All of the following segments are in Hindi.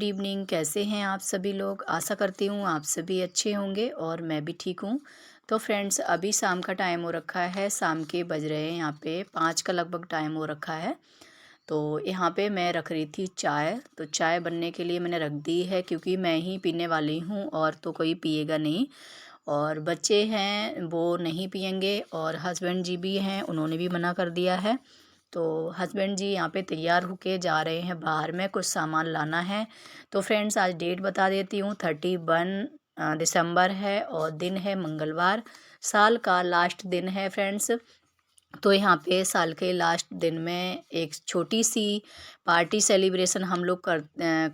इवनिंग। कैसे हैं आप सभी लोग? आशा करती हूँ आप सभी अच्छे होंगे और मैं भी ठीक हूँ। तो फ्रेंड्स, अभी शाम का टाइम हो रखा है। शाम के बज रहे हैं यहाँ पे 5 का लगभग टाइम हो रखा है। तो यहाँ पे मैं रख रही थी चाय। तो चाय बनने के लिए मैंने रख दी है क्योंकि मैं ही पीने वाली हूँ और तो कोई पिएगा नहीं। और बच्चे हैं वो नहीं पिएंगे और हस्बैंड जी भी हैं, उन्होंने भी मना कर दिया है। तो हस्बैंड जी यहाँ पे तैयार होके जा रहे हैं बाहर में, कुछ सामान लाना है। तो फ्रेंड्स, आज डेट बता देती हूँ। 31 दिसंबर है और दिन है मंगलवार। साल का लास्ट दिन है फ्रेंड्स। तो यहाँ पे साल के लास्ट दिन में एक छोटी सी पार्टी सेलिब्रेशन हम लोग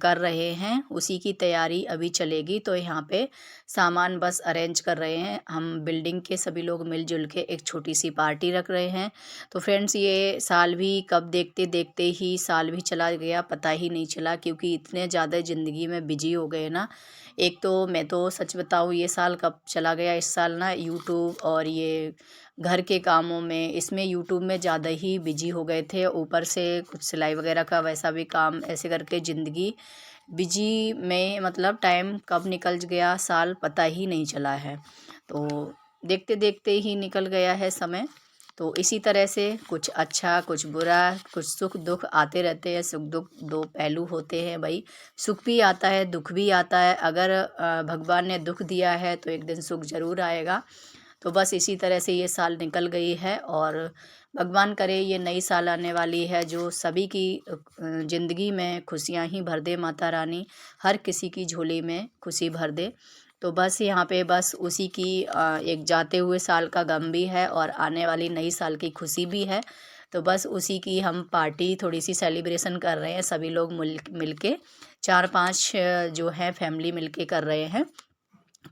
कर रहे हैं, उसी की तैयारी अभी चलेगी। तो यहाँ पे सामान बस अरेंज कर रहे हैं। हम बिल्डिंग के सभी लोग मिलजुल के एक छोटी सी पार्टी रख रहे हैं। तो फ्रेंड्स, ये साल भी कब देखते देखते ही साल भी चला गया, पता ही नहीं चला, क्योंकि इतने ज़्यादा ज़िंदगी में बिजी हो गए ना। एक तो मैं तो सच बताऊँ, ये साल कब चला गया, इस साल ना यूट्यूब और ये घर के कामों में, इसमें यूट्यूब में ज़्यादा ही बिजी हो गए थे। ऊपर से कुछ सिलाई वगैरह का वैसा भी काम, ऐसे करके ज़िंदगी बिजी में, मतलब टाइम कब निकल गया साल पता ही नहीं चला है। तो देखते देखते ही निकल गया है समय। तो इसी तरह से कुछ अच्छा कुछ बुरा, कुछ सुख दुख आते रहते हैं। सुख दुख दो पहलू होते हैं भाई। सुख भी आता है, दुख भी आता है। अगर भगवान ने दुख दिया है तो एक दिन सुख ज़रूर आएगा। तो बस इसी तरह से ये साल निकल गई है और भगवान करे ये नई साल आने वाली है जो सभी की ज़िंदगी में खुशियाँ ही भर दे। माता रानी हर किसी की झोली में खुशी भर दे। तो बस यहाँ पे बस उसी की एक जाते हुए साल का गम भी है और आने वाली नई साल की खुशी भी है। तो बस उसी की हम पार्टी थोड़ी सी सेलिब्रेशन कर रहे हैं, सभी लोग मिल के 4-5 जो है फैमिली मिल के कर रहे हैं।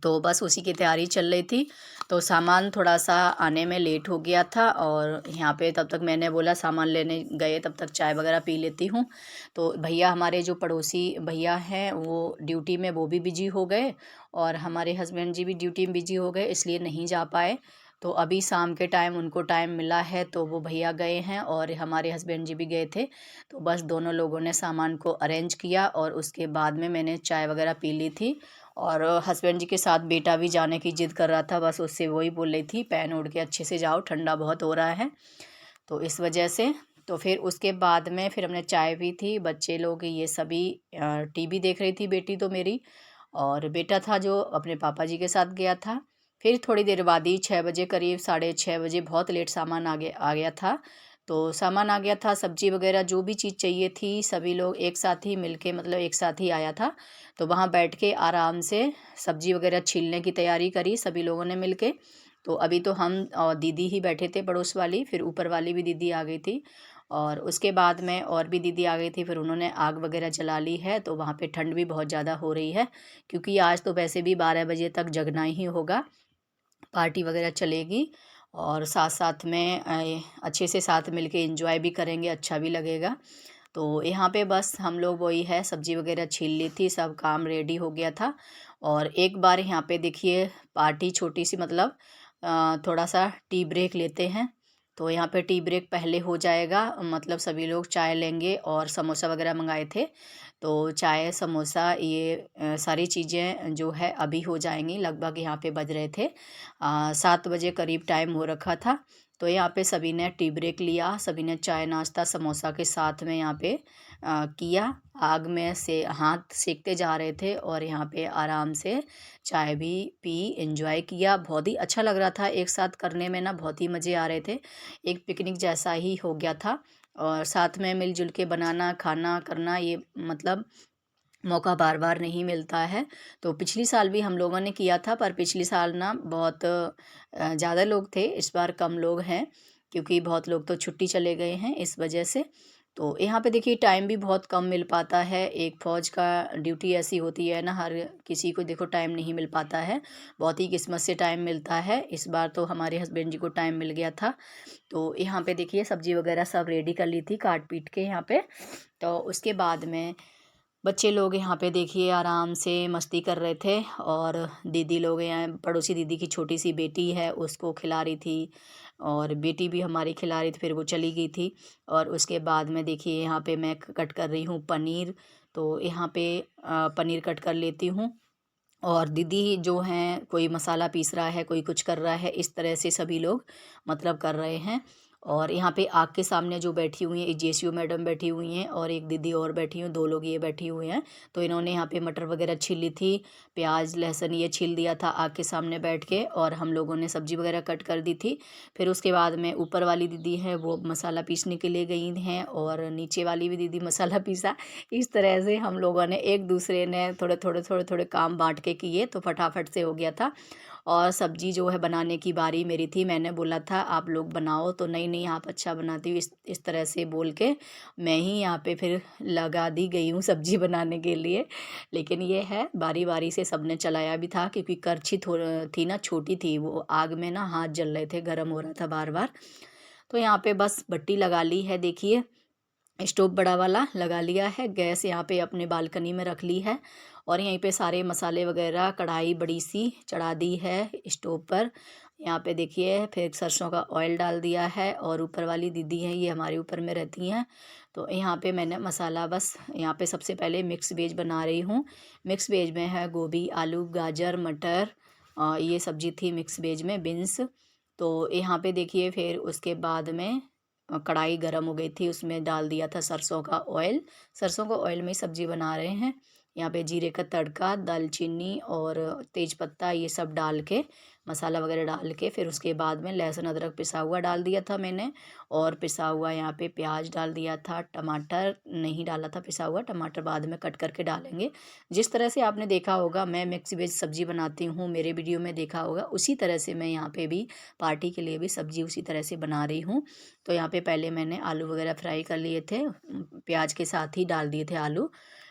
तो बस उसी की तैयारी चल रही थी। तो सामान थोड़ा सा आने में लेट हो गया था और यहाँ पे तब तक मैंने बोला सामान लेने गए तब तक चाय वगैरह पी लेती हूँ। तो भैया, हमारे जो पड़ोसी भैया हैं, वो ड्यूटी में वो भी बिजी हो गए और हमारे हस्बैंड जी भी ड्यूटी में बिजी हो गए, इसलिए नहीं जा पाए। तो अभी शाम के टाइम उनको टाइम मिला है तो वो भैया गए हैं और हमारे हस्बैंड जी भी गए थे। तो बस दोनों लोगों ने सामान को अरेंज किया और उसके बाद में मैंने चाय वगैरह पी ली थी। और हस्बैंड जी के साथ बेटा भी जाने की ज़िद कर रहा था, बस उससे वही बोल रही थी पहन ओढ़ के अच्छे से जाओ, ठंडा बहुत हो रहा है। तो इस वजह से तो फिर उसके बाद में फिर हमने चाय पी थी। बच्चे लोग ये सभी टीवी देख रही थी, बेटी तो मेरी, और बेटा था जो अपने पापा जी के साथ गया था। फिर थोड़ी देर बाद ही 6 बजे करीब, 6:30 बजे, बहुत लेट सामान आ गया था। तो सामान आ गया था, सब्जी वगैरह जो भी चीज़ चाहिए थी, सभी लोग एक साथ ही मिलके, मतलब एक साथ ही आया था। तो वहाँ बैठ के आराम से सब्जी वगैरह छीलने की तैयारी करी सभी लोगों ने मिलके। तो अभी तो हम और दीदी ही बैठे थे, पड़ोस वाली, फिर ऊपर वाली भी दीदी आ गई थी और उसके बाद में और भी दीदी आ गई थी। फिर उन्होंने आग वगैरह जला ली है। तो वहाँ पे ठंड भी बहुत ज़्यादा हो रही है, क्योंकि आज तो वैसे भी 12 बजे तक जगना ही होगा, पार्टी वगैरह चलेगी और साथ साथ में अच्छे से साथ मिलके एंजॉय भी करेंगे, अच्छा भी लगेगा। तो यहाँ पे बस हम लोग वही है, सब्जी वगैरह छील ली थी, सब काम रेडी हो गया था। और एक बार यहाँ पे देखिए पार्टी छोटी सी, मतलब थोड़ा सा टी ब्रेक लेते हैं। तो यहाँ पे टी ब्रेक पहले हो जाएगा, मतलब सभी लोग चाय लेंगे और समोसा वगैरह मंगाए थे। तो चाय समोसा ये सारी चीज़ें जो है अभी हो जाएंगी। लगभग यहाँ पे बज रहे थे 7 बजे करीब टाइम हो रखा था। तो यहाँ पे सभी ने टी ब्रेक लिया, सभी ने चाय नाश्ता समोसा के साथ में यहाँ पे किया। आग में से हाथ सेकते जा रहे थे और यहाँ पे आराम से चाय भी पी, एंजॉय किया। बहुत ही अच्छा लग रहा था, एक साथ करने में ना बहुत ही मज़े आ रहे थे। एक पिकनिक जैसा ही हो गया था और साथ में मिलजुल के बनाना खाना करना, ये मतलब मौका बार बार नहीं मिलता है। तो पिछली साल भी हम लोगों ने किया था, पर पिछली साल ना बहुत ज़्यादा लोग थे, इस बार कम लोग हैं, क्योंकि बहुत लोग तो छुट्टी चले गए हैं इस वजह से। तो यहाँ पे देखिए टाइम भी बहुत कम मिल पाता है। एक फ़ौज का ड्यूटी ऐसी होती है ना, हर किसी को देखो टाइम नहीं मिल पाता है, बहुत ही किस्मत से टाइम मिलता है। इस बार तो हमारे हस्बैंड जी को टाइम मिल गया था। तो यहाँ पे देखिए सब्जी वगैरह सब रेडी कर ली थी काट पीट के यहाँ पे। तो उसके बाद में बच्चे लोग यहाँ पे देखिए आराम से मस्ती कर रहे थे और दीदी लोग यहाँ पड़ोसी दीदी की छोटी सी बेटी है उसको खिला रही थी और बेटी भी हमारी खिला रही थी, फिर वो चली गई थी। और उसके बाद में देखिए यहाँ पे मैं कट कर रही हूँ पनीर। तो यहाँ पे पनीर कट कर लेती हूँ और दीदी जो हैं कोई मसाला पीस रहा है, कोई कुछ कर रहा है, इस तरह से सभी लोग मतलब कर रहे हैं। और यहाँ पे आग के सामने जो बैठी हुई हैं, एक जेसीओ मैडम बैठी हुई हैं और एक दीदी और बैठी हुई हैं, 2 लोग ये बैठी हुए हैं। तो इन्होंने यहाँ पे मटर वगैरह छील ली थी, प्याज लहसुन ये छील दिया था आग के सामने बैठ के, और हम लोगों ने सब्जी वगैरह कट कर दी थी। फिर उसके बाद में ऊपर वाली दीदी हैं वो मसाला पीसने के लिए गई हैं और नीचे वाली भी दीदी मसाला पीसा। इस तरह से हम लोगों ने एक दूसरे ने थोड़े-थोड़े काम बाँट के किए तो फटाफट से हो गया था। और सब्ज़ी जो है बनाने की बारी मेरी थी। मैंने बोला था आप लोग बनाओ, तो नहीं आप अच्छा बनाती हो, इस तरह से बोल के मैं ही यहाँ पे फिर लगा दी गई हूँ सब्ज़ी बनाने के लिए। लेकिन ये है बारी-बारी से सबने चलाया भी था क्योंकि करछी थी ना छोटी थी, वो आग में ना हाथ जल रहे थे, गरम हो रहा था बार-बार। तो यहाँ पे बस भट्टी लगा ली है देखिए, स्टोव बड़ा वाला लगा लिया है, गैस यहाँ पे अपने बालकनी में रख ली है और यहीं पे सारे मसाले वगैरह कढ़ाई बड़ी सी चढ़ा दी है स्टोव पर। यहाँ पे देखिए फिर सरसों का ऑयल डाल दिया है और ऊपर वाली दीदी हैं ये हमारे ऊपर में रहती हैं। तो यहाँ पे मैंने मसाला बस यहाँ पे सबसे पहले मिक्स वेज बना रही हूँ। मिक्स वेज में है गोभी, आलू, गाजर, मटर, ये सब्जी थी मिक्स वेज में, बीन्स। तो यहाँ पे देखिए फिर उसके बाद में कढ़ाई गरम हो गई थी, उसमें डाल दिया था सरसों का ऑयल। सरसों का ऑयल में ही सब्ज़ी बना रहे हैं। यहाँ पे जीरे का तड़का, दालचीनी और तेज पत्ता ये सब डाल के, मसाला वगैरह डाल के, फिर उसके बाद में लहसुन अदरक पिसा हुआ डाल दिया था मैंने और पिसा हुआ यहाँ पे प्याज डाल दिया था। टमाटर नहीं डाला था पिसा हुआ, टमाटर बाद में कट करके डालेंगे। जिस तरह से आपने देखा होगा मैं मिक्स वेज सब्ज़ी बनाती हूँ, मेरे वीडियो में देखा होगा, उसी तरह से मैं यहाँ पे भी पार्टी के लिए भी सब्ज़ी उसी तरह से बना रही हूँ। तो यहाँ पे पहले मैंने आलू वगैरह फ्राई कर लिए थे, प्याज के साथ ही डाल दिए थे आलू,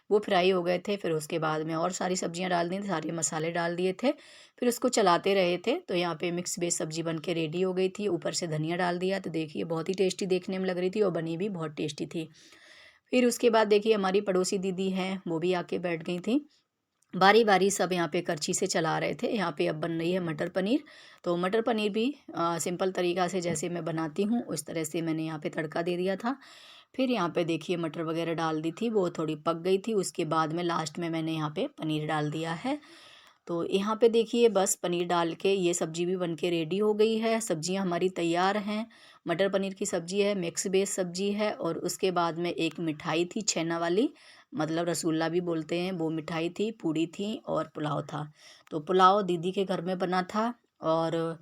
वो फ्राई हो गए थे। फिर उसके बाद में और सारी सब्जियां डाल दी थी, सारे मसाले डाल दिए थे, फिर उसको चलाते रहे थे। तो यहाँ पे मिक्स वेज सब्जी बन के रेडी हो गई थी, ऊपर से धनिया डाल दिया। तो देखिए बहुत ही टेस्टी देखने में लग रही थी और बनी भी बहुत टेस्टी थी। फिर उसके बाद देखिए हमारी पड़ोसी दीदी हैं वो भी आके बैठ गई थी। बारी-बारी सब यहाँ पे करछी से चला रहे थे। यहाँ पे अब बन रही है मटर पनीर। तो मटर पनीर भी सिंपल तरीक़ा से जैसे मैं बनाती हूँ उस तरह से मैंने यहाँ पे तड़का दे दिया था। फिर यहाँ पे देखिए मटर वग़ैरह डाल दी थी, वो थोड़ी पक गई थी, उसके बाद में लास्ट में मैंने यहाँ पे पनीर डाल दिया है। तो यहाँ पे देखिए बस पनीर डाल के ये सब्ज़ी भी बन के रेडी हो गई है। सब्ज़ियाँ हमारी तैयार हैं। मटर पनीर की सब्ज़ी है, मिक्स वेज सब्ज़ी है और उसके बाद में एक मिठाई थी छेना वाली, मतलब रसगुल्ला भी बोलते हैं, वो मिठाई थी, पूड़ी थी और पुलाव था। तो पुलाव दीदी के घर में बना था और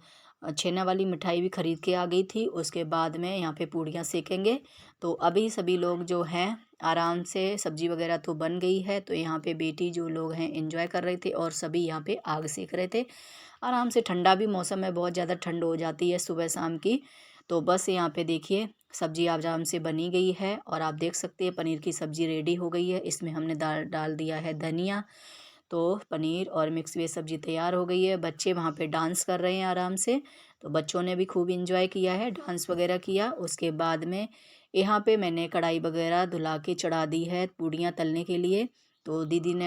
छेना वाली मिठाई भी ख़रीद के आ गई थी। उसके बाद में यहाँ पे पूड़ियाँ सेकेंगे। तो अभी सभी लोग जो हैं आराम से, सब्ज़ी वगैरह तो बन गई है, तो यहाँ पे बेटी जो लोग हैं एंजॉय कर रहे थे और सभी यहाँ पे आग सेक रहे थे। आराम से, ठंडा भी मौसम है, बहुत ज़्यादा ठंड हो जाती है सुबह शाम की। तो बस यहाँ पे देखिए सब्ज़ी आराम से बनी गई है और आप देख सकते हैं पनीर की सब्ज़ी रेडी हो गई है। इसमें हमने दाल डाल दिया है धनिया। तो पनीर और मिक्स वेज सब्ज़ी तैयार हो गई है। बच्चे वहाँ पे डांस कर रहे हैं आराम से। तो बच्चों ने भी खूब एंजॉय किया है, डांस वगैरह किया। उसके बाद में यहाँ पे मैंने कढ़ाई वगैरह धुला के चढ़ा दी है पूड़ियाँ तलने के लिए। तो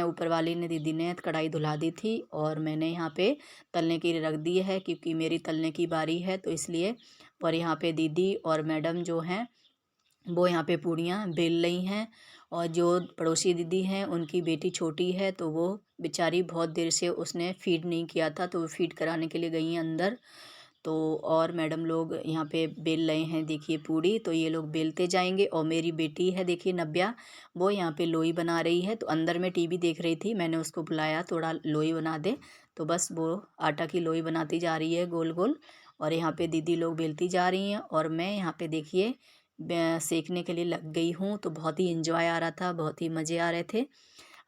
ऊपर वाली ने दीदी ने कढ़ाई धुला दी थी और मैंने यहाँ पे तलने के लिए रख दी है क्योंकि मेरी तलने की बारी है तो इसलिए। और यहाँ पे दीदी और मैडम जो हैं वो यहाँ पे पूड़ियाँ बेल रही हैं और जो पड़ोसी दीदी हैं उनकी बेटी छोटी है तो वो बेचारी बहुत देर से उसने फ़ीड नहीं किया था तो वो फ़ीड कराने के लिए गई हैं अंदर। तो और मैडम लोग यहाँ पे बेल रहे हैं देखिए पूड़ी, तो ये लोग बेलते जाएंगे। और मेरी बेटी है देखिए नव्या, वो यहाँ पे लोई बना रही है। तो अंदर में टीवी देख रही थी, मैंने उसको बुलाया थोड़ा लोई बना दे, तो बस वो आटा की लोई बनाती जा रही है गोल गोल। और यहाँ पे दीदी लोग बेलती जा रही हैं और मैं यहाँ पे देखिए सेकने के लिए लग गई हूँ। तो बहुत ही इंजॉय आ रहा था, बहुत ही मज़े आ रहे थे,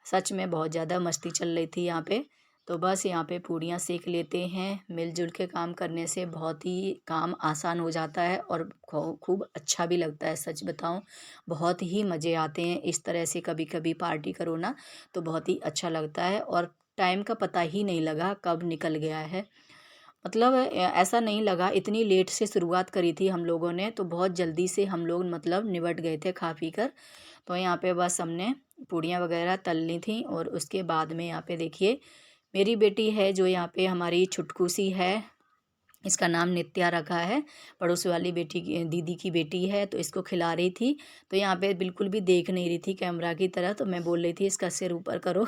सच में बहुत ज़्यादा मस्ती चल रही थी यहाँ पे। तो बस यहाँ पे पूड़ियाँ सेक लेते हैं। मिलजुल के काम करने से बहुत ही काम आसान हो जाता है और खूब अच्छा भी लगता है, सच बताऊँ बहुत ही मज़े आते हैं। इस तरह से कभी कभी पार्टी करो ना तो बहुत ही अच्छा लगता है और टाइम का पता ही नहीं लगा कब निकल गया है। मतलब ऐसा नहीं लगा, इतनी लेट से शुरुआत करी थी हम लोगों ने तो बहुत जल्दी से हम लोग मतलब निपट गए थे खा पी कर। तो यहाँ पे बस हमने पूड़ियाँ वगैरह तल ली थी। और उसके बाद में यहाँ पे देखिए मेरी बेटी है जो यहाँ पे हमारी छुटकू सी है, इसका नाम नित्या रखा है, पड़ोस वाली बेटी की दीदी की बेटी है, तो इसको खिला रही थी। तो यहाँ पे बिल्कुल भी देख नहीं रही थी कैमरा की तरह, तो मैं बोल रही थी इसका सिर ऊपर करो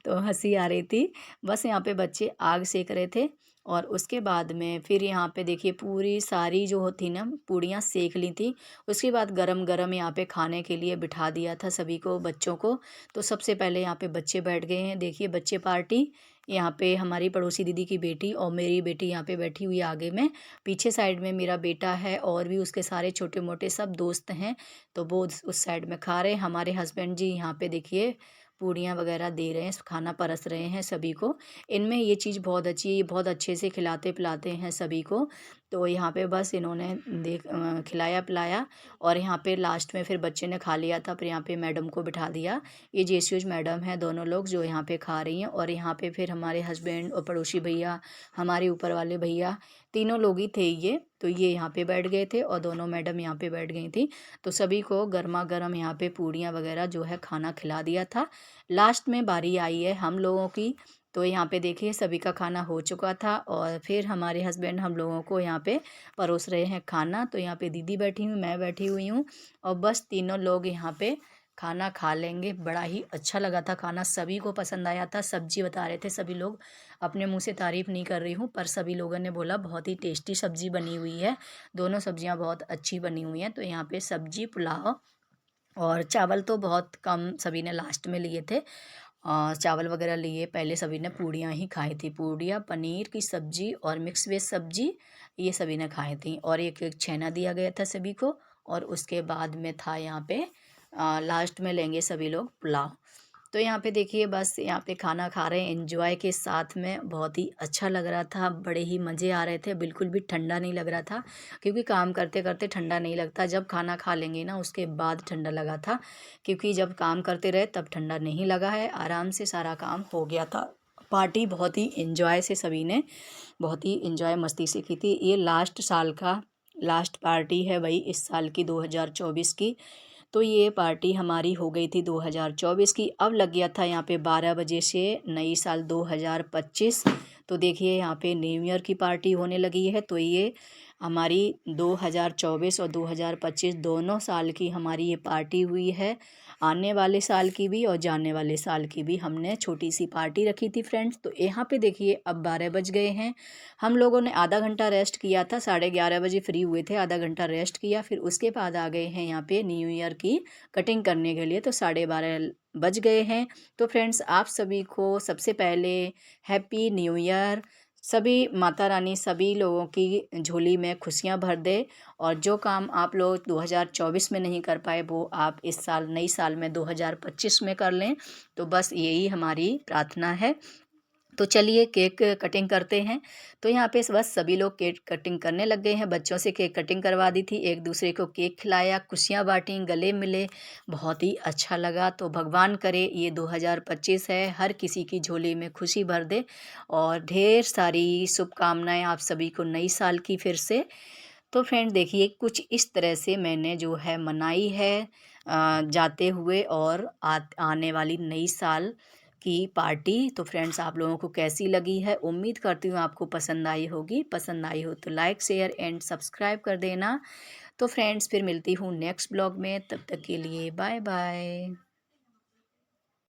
तो हंसी आ रही थी। बस यहाँ पे बच्चे आग सेक रहे थे। और उसके बाद में फिर यहाँ पे देखिए पूरी सारी जो होती ना पूड़ियाँ सेक ली थी। उसके बाद गरम गरम यहाँ पे खाने के लिए बिठा दिया था सभी को, बच्चों को। तो सबसे पहले यहाँ पे बच्चे बैठ गए हैं, देखिए बच्चे पार्टी। यहाँ पे हमारी पड़ोसी दीदी की बेटी और मेरी बेटी यहाँ पे बैठी हुई है आगे में। पीछे साइड में मेरा बेटा है और भी उसके सारे छोटे मोटे सब दोस्त हैं, तो वो उस साइड में खा रहे हैं। हमारे हस्बैंड जी यहाँ पे देखिए पूड़ियाँ वगैरह दे रहे हैं, खाना परस रहे हैं सभी को। इनमें ये चीज़ बहुत अच्छी है, ये बहुत अच्छे से खिलाते पिलाते हैं सभी को। तो यहाँ पे बस इन्होंने खिलाया पिलाया। और यहाँ पे लास्ट में फिर बच्चे ने खा लिया था, फिर यहाँ पे मैडम को बिठा दिया। ये जेसूज मैडम है दोनों लोग जो यहाँ पे खा रही हैं। और यहाँ पे फिर हमारे हस्बैंड और पड़ोसी भैया, हमारे ऊपर वाले भैया, तीनों लोग ही थे ये। तो ये यहाँ पे बैठ गए थे और दोनों मैडम यहाँ पे बैठ गई थी। तो सभी को गर्मा गर्म यहाँ पे पूड़ियाँ वगैरह जो है खाना खिला दिया था। लास्ट में बारी आई है हम लोगों की। तो यहाँ पे देखिए सभी का खाना हो चुका था और फिर हमारे हस्बैंड हम लोगों को यहाँ पे परोस रहे हैं खाना। तो यहाँ पे दीदी बैठी हुई, मैं बैठी हुई हूँ और बस तीनों लोग यहाँ पे खाना खा लेंगे। बड़ा ही अच्छा लगा था खाना, सभी को पसंद आया था। सब्जी बता रहे थे सभी लोग, अपने मुंह से तारीफ़ नहीं कर रही हूँ पर सभी लोगों ने बोला बहुत ही टेस्टी सब्ज़ी बनी हुई है, दोनों सब्जियाँ बहुत अच्छी बनी हुई हैं। तो यहाँ पे सब्जी, पुलाव और चावल तो बहुत कम सभी ने लास्ट में लिए थे। चावल वगैरह लिए, पहले सभी ने पूड़ियाँ ही खाई थी। पूड़ियाँ, पनीर की सब्ज़ी और मिक्स वेज सब्ज़ी ये सभी ने खाई थी। और एक एक छेना दिया गया था सभी को। और उसके बाद में था यहाँ पे लास्ट में लेंगे सभी लोग पुलाव। तो यहाँ पे देखिए बस यहाँ पे खाना खा रहे हैं एंजॉय के साथ में, बहुत ही अच्छा लग रहा था, बड़े ही मज़े आ रहे थे, बिल्कुल भी ठंडा नहीं लग रहा था। क्योंकि काम करते करते ठंडा नहीं लगता, जब खाना खा लेंगे ना उसके बाद ठंडा लगा था। क्योंकि जब काम करते रहे तब ठंडा नहीं लगा है, आराम से सारा काम हो गया था। पार्टी बहुत ही एंजॉय से सभी ने, बहुत ही एंजॉय मस्ती से की थी। ये लास्ट साल का लास्ट पार्टी है भाई इस साल की 2024 की। तो ये पार्टी हमारी हो गई थी 2024 की। अब लग गया था यहाँ पे 12 बजे से नई साल 2025। तो देखिए यहाँ पे न्यू ईयर की पार्टी होने लगी है। तो ये हमारी 2024 और 2025 दोनों साल की हमारी ये पार्टी हुई है। आने वाले साल की भी और जाने वाले साल की भी हमने छोटी सी पार्टी रखी थी फ्रेंड्स। तो यहाँ पे देखिए अब 12 बज गए हैं। हम लोगों ने आधा घंटा रेस्ट किया था, 11:30 बजे फ्री हुए थे, आधा घंटा रेस्ट किया, फिर उसके बाद आ गए हैं यहाँ पे न्यू ईयर की कटिंग करने के लिए। तो 12:30 बज गए हैं। तो फ्रेंड्स आप सभी को सबसे पहले हैप्पी न्यू ईयर। सभी माता रानी सभी लोगों की झोली में खुशियाँ भर दे। और जो काम आप लोग 2024 में नहीं कर पाए वो आप इस साल नई साल में 2025 में कर लें। तो बस यही हमारी प्रार्थना है। तो चलिए केक कटिंग करते हैं। तो यहाँ पे बस सभी लोग केक कटिंग करने लग गए हैं, बच्चों से केक कटिंग करवा दी थी, एक दूसरे को केक खिलाया, खुशियाँ बांटी, गले मिले, बहुत ही अच्छा लगा। तो भगवान करे ये 2025 है हर किसी की झोली में खुशी भर दे। और ढेर सारी शुभकामनाएं आप सभी को नई साल की फिर से। तो फ्रेंड देखिए कुछ इस तरह से मैंने जो है मनाई है जाते हुए और आने वाली नई साल की पार्टी। तो फ्रेंड्स आप लोगों को कैसी लगी है, उम्मीद करती हूँ आपको पसंद आई होगी। पसंद आई हो तो लाइक शेयर एंड सब्सक्राइब कर देना। तो फ्रेंड्स फिर मिलती हूँ नेक्स्ट ब्लॉग में, तब तक के लिए बाय बाय।